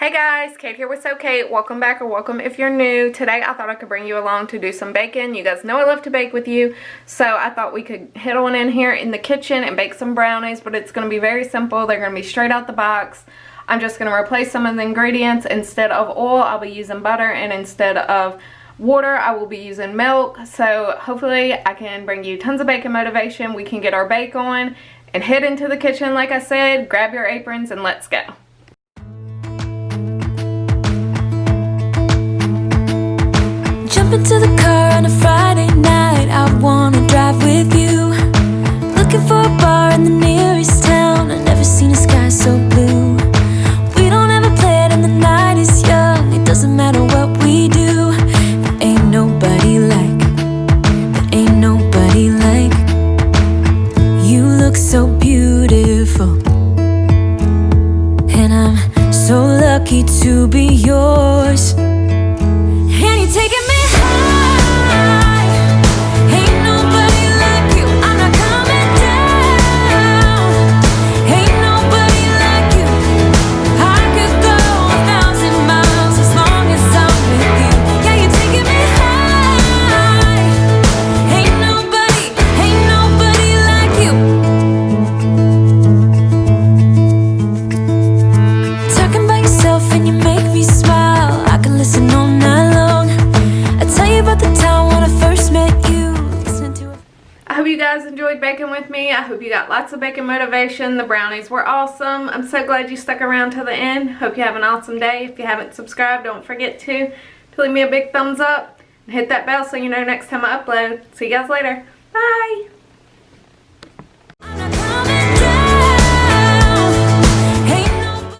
Hey guys, Kate here with So Kate. Welcome back, or welcome if you're new. Today I thought I could bring you along to do some baking. You guys know I love to bake with you, so I thought we could hit on in here in the kitchen and bake some brownies, but it's going to be very simple. They're going to be straight out the box. I'm just going to replace some of the ingredients. Instead of oil, I'll be using butter, and instead of water, I will be using milk. So hopefully I can bring you tons of baking motivation. We can get our bake on and head into the kitchen like I said. Grab your aprons and let's go. Jump into the car on a Friday night, I wanna drive with you. Looking for a bar in the nearest town, I've never seen a sky so blue. We don't ever play it and the night is young, it doesn't matter what we do. There ain't nobody like, you look so beautiful. And I'm so lucky to be yours. And you're taking me you guys enjoyed baking with me. I hope you got lots of baking motivation. The brownies were awesome. I'm so glad you stuck around till the end. Hope you have an awesome day. If you haven't subscribed, don't forget to leave me a big thumbs up and hit that bell so you know next time I upload. See you guys later. Bye.